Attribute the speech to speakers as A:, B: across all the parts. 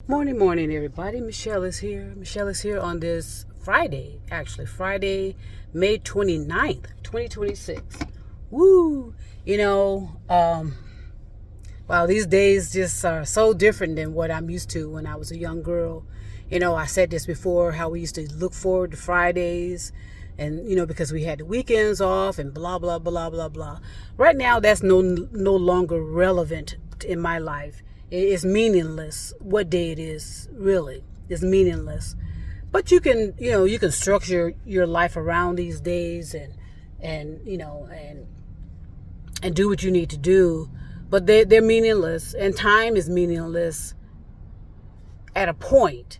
A: Morning, everybody. Michelle is here. Michelle is here on this Friday, Friday, May 29th, 2026. Woo! Wow, these days just are so different than what I'm used to when I was a young girl. I said this before, how we used to look forward to Fridays and, because we had the weekends off and blah, blah, blah, blah, blah. Right now, that's no longer relevant in my life. It's meaningless what day it is, really. It's meaningless. But you can structure your life around these days and do what you need to do. But they're meaningless, and time is meaningless at a point.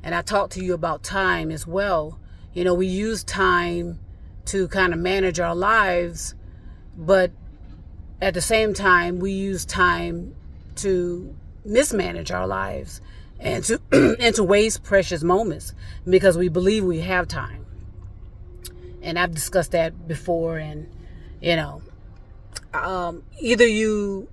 A: And I talked to you about time as well. We use time to kind of manage our lives, but at the same time, we use time to mismanage our lives and to and to waste precious moments because we believe we have time. And I've discussed that before, and either you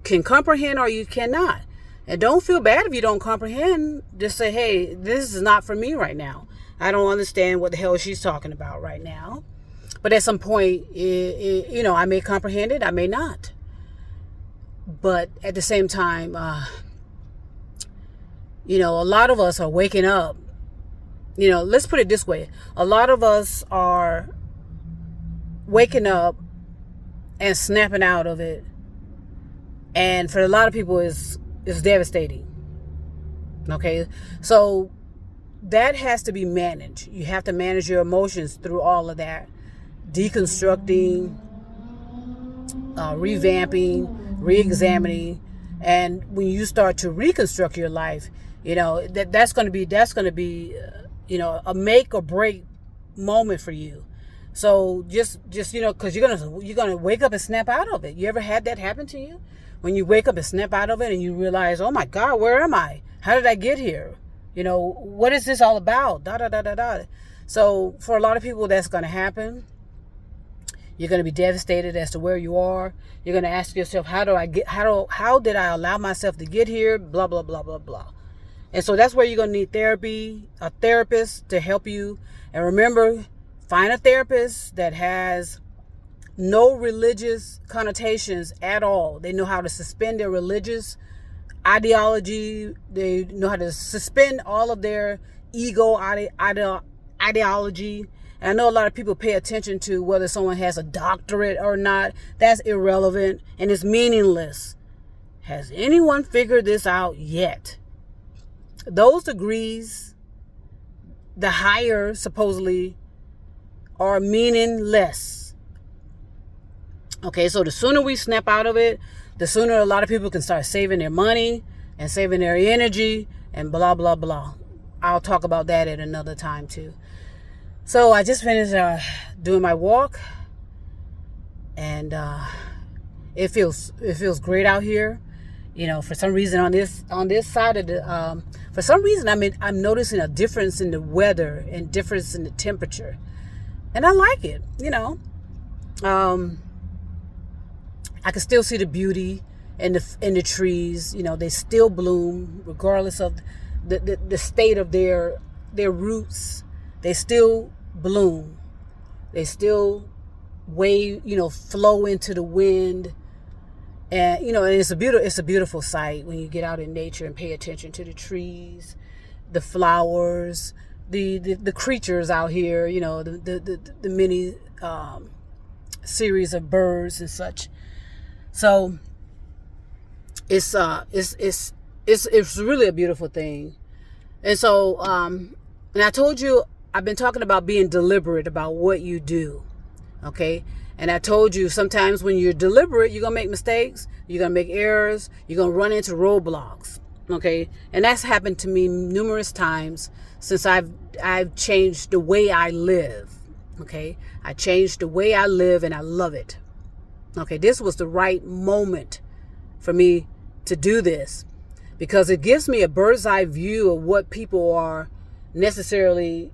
A: can comprehend or you cannot. And don't feel bad if you don't comprehend. Just say, hey, this is not for me right now. I don't understand what the hell she's talking about right now. But at some point, I may comprehend it, I may not. But at the same time, a lot of us are waking up. Let's put it this way. A lot of us are waking up and snapping out of it. And for a lot of people, it's devastating. Okay? So that has to be managed. You have to manage your emotions through all of that. Deconstructing, revamping, re-examining. And when you start to reconstruct your life, that's going to be a make or break moment for you. So just because you're gonna wake up and snap out of it. You ever had that happen to you? When you wake up and snap out of it and you realize, oh my God, where am I? How did I get here? What is this all about? Da da da da da. So for a lot of people, that's going to happen. You're going to be devastated as to where you are. You're going to ask yourself, how did I allow myself to get here? Blah, blah, blah, blah, blah. And so that's where you're going to need therapy, a therapist to help you. And remember, find a therapist that has no religious connotations at all. They know how to suspend their religious ideology. They know how to suspend all of their ego ideology. And I know a lot of people pay attention to whether someone has a doctorate or not. That's irrelevant and it's meaningless. Has anyone figured this out yet? Those degrees, the higher supposedly, are meaningless. Okay, so the sooner we snap out of it, the sooner a lot of people can start saving their money and saving their energy and blah, blah, blah. I'll talk about that at another time too. So I just finished doing my walk, and it feels great out here. For some reason on this side of the for some reason I'm noticing a difference in the weather and difference in the temperature, and I like it. I can still see the beauty in the trees. They still bloom regardless of the state of their roots. They still bloom. They still flow into the wind. And and it's a beautiful sight when you get out in nature and pay attention to the trees, the flowers, the creatures out here, the many series of birds and such. So it's really a beautiful thing. And so and I told you I've been talking about being deliberate about what you do. Okay? And I told you sometimes when you're deliberate, you're going to make mistakes, you're going to make errors, you're going to run into roadblocks. Okay? And that's happened to me numerous times since I've changed the way I live. Okay? I changed the way I live and I love it. Okay, this was the right moment for me to do this because it gives me a bird's eye view of what people are necessarily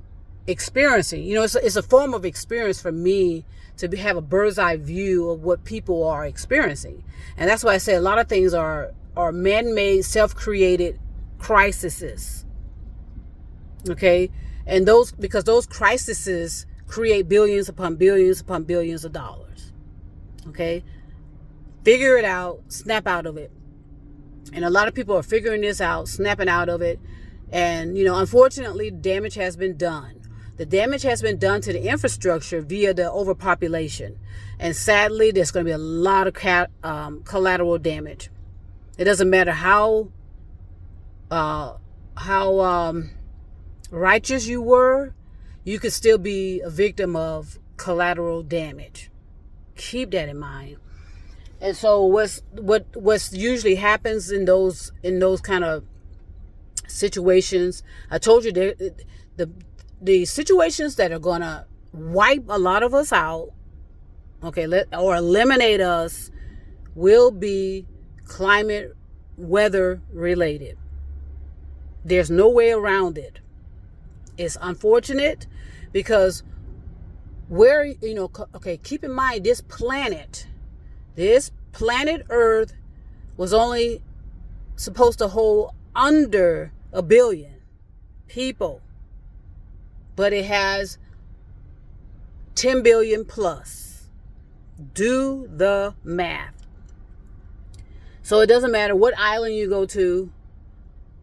A: experiencing. It's a form of experience for me to have a bird's eye view of what people are experiencing. And that's why I say a lot of things are are man-made, self-created crises. Okay? And because those crises create billions upon billions upon billions of dollars. Okay? Figure it out, snap out of it. And a lot of people are figuring this out, snapping out of it. And, unfortunately, damage has been done. The damage has been done to the infrastructure via the overpopulation. And sadly, there's going to be a lot of collateral damage. It doesn't matter how righteous you were, you could still be a victim of collateral damage. Keep that in mind. And so what's usually happens in those kind of situations, I told you the situations that are gonna wipe a lot of us out, okay, or eliminate us, will be climate, weather related. There's no way around it. It's unfortunate because keep in mind this planet Earth was only supposed to hold under 1 billion people, but it has 10 billion plus. Do the math. So it doesn't matter what island you go to,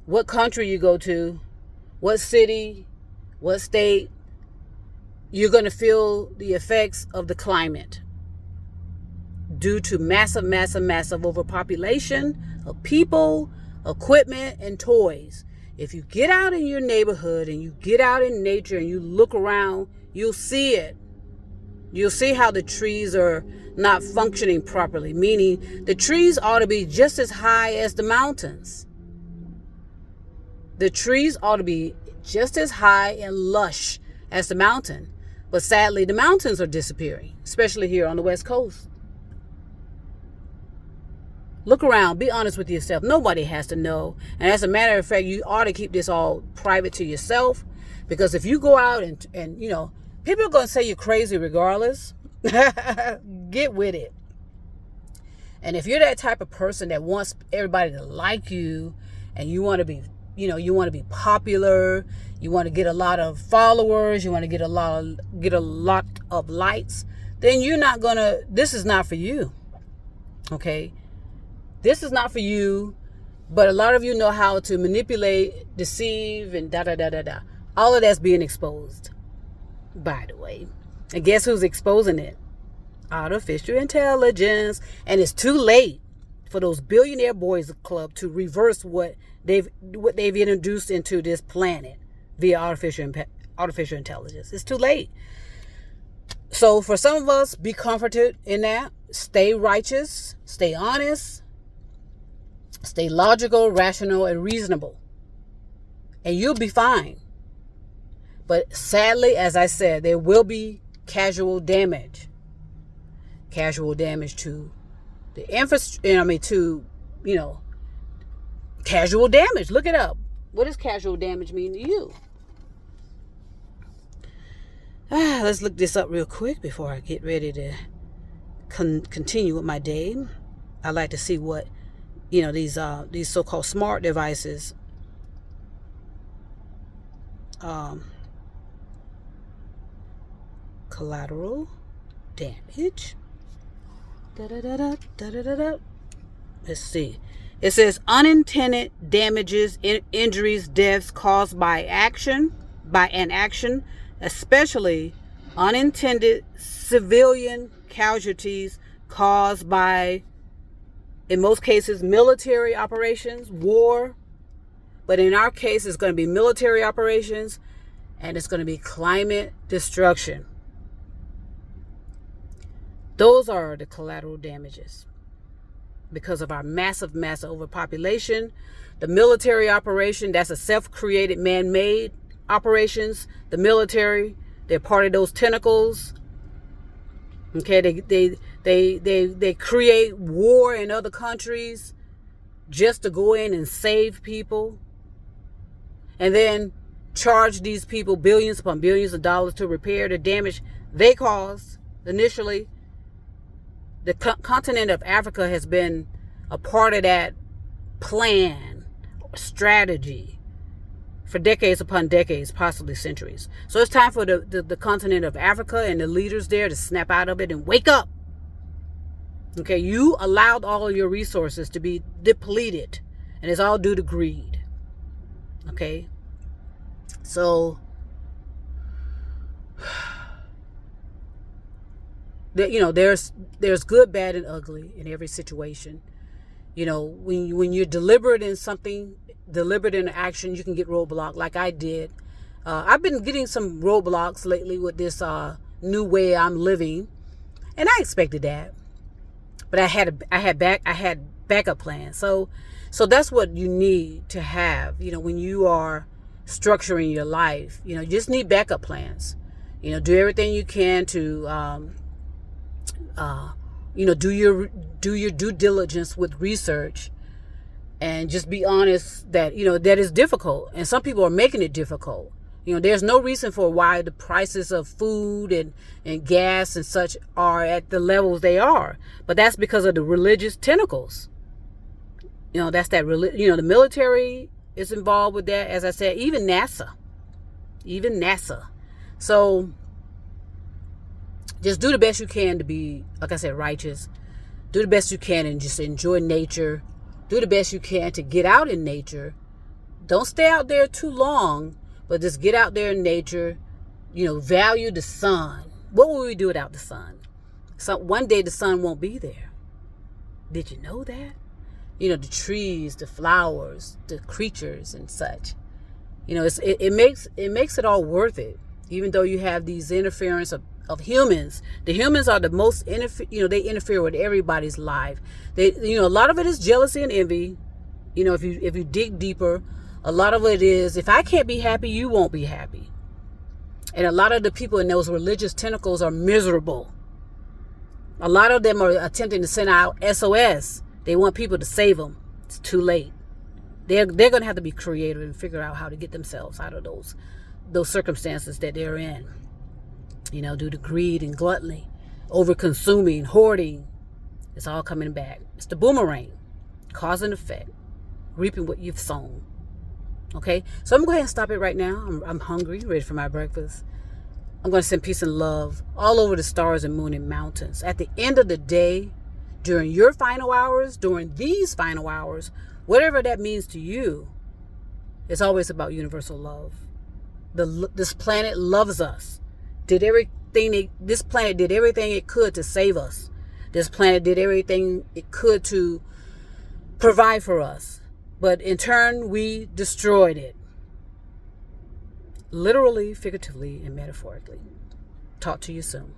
A: what country you go to, what city, what state, you're going to feel the effects of the climate due to massive overpopulation of people, equipment, and toys. If you get out in your neighborhood and you get out in nature and you look around, you'll see it. You'll see how the trees are not functioning properly, meaning the trees ought to be just as high as the mountains. The trees ought to be just as high and lush as the mountain. But sadly, the mountains are disappearing, especially here on the West Coast. Look around. Be honest with yourself. Nobody has to know. And as a matter of fact, you ought to keep this all private to yourself. Because if you go out and people are going to say you're crazy regardless. Get with it. And if you're that type of person that wants everybody to like you and you want to be, you want to be popular, you want to get a lot of followers, you want to get a lot of likes, then this is not for you. Okay? This is not for you, but a lot of you know how to manipulate, deceive, and da-da-da-da-da. All of that's being exposed, by the way. And guess who's exposing it? Artificial intelligence. And it's too late for those billionaire boys club to reverse what they've introduced into this planet via artificial intelligence. It's too late. So for some of us, be comforted in that. Stay righteous. Stay honest. Stay logical, rational, and reasonable. And you'll be fine. But sadly, as I said, there will be casual damage. Casual damage to the infrastructure, casual damage. Look it up. What does casual damage mean to you? Let's look this up real quick before I get ready to continue with my day. I like to see what these so-called smart devices collateral damage. Let's see. It says unintended damages, injuries, deaths caused by an action, especially unintended civilian casualties caused by, in most cases, military operations, war. But in our case, it's going to be military operations and it's going to be climate destruction. Those are the collateral damages because of our massive overpopulation. The military operation, that's a self-created, man-made operations. The military, they're part of those tentacles. Okay, they create war in other countries just to go in and save people, and then charge these people billions upon billions of dollars to repair the damage they caused initially. The continent of Africa has been a part of that plan, strategy for decades upon decades, possibly centuries. So it's time for the continent of Africa and the leaders there to snap out of it and wake up. Okay, you allowed all of your resources to be depleted, and it's all due to greed. Okay, so there's good, bad, and ugly in every situation. When you're deliberate in something, deliberate in action, you can get roadblocked like I did. I've been getting some roadblocks lately with this new way I'm living, and I expected that, but I had backup plans. So that's what you need to have. When you are structuring your life, you just need backup plans. Do everything you can to do your due diligence with research, and just be honest that that is difficult, and some people are making it difficult. There's no reason for why the prices of food and gas and such are at the levels they are, but that's because of the religious tentacles. That's that the military is involved with that, as I said, even NASA. So just do the best you can to be, like I said, righteous. Do the best you can and just enjoy nature. Do the best you can to get out in nature. Don't stay out there too long, but just get out there in nature. Value the sun. What will we do without the sun? So one day the sun won't be there. Did you know that? The trees, the flowers, the creatures and such. It makes it all worth it. Even though you have these interference of humans. The humans are the most they interfere with everybody's life. A lot of it is jealousy and envy. If you dig deeper, a lot of it is, if I can't be happy, you won't be happy. And a lot of the people in those religious tentacles are miserable. A lot of them are attempting to send out SOS. They want people to save them. It's too late. They're going to have to be creative and figure out how to get themselves out of those circumstances that they're in. Due to greed and gluttony, over consuming, hoarding. It's all coming back. It's the boomerang, cause and effect, reaping what you've sown. Okay, so I'm going to go ahead and stop it right now. I'm hungry, ready for my breakfast. I'm going to send peace and love all over the stars and moon and mountains. At the end of the day, during your final hours, during these final hours, whatever that means to you, it's always about universal love. This planet loves us. This planet did everything it could to save us. This planet did everything it could to provide for us. But in turn, we destroyed it. Literally, figuratively, and metaphorically. Talk to you soon.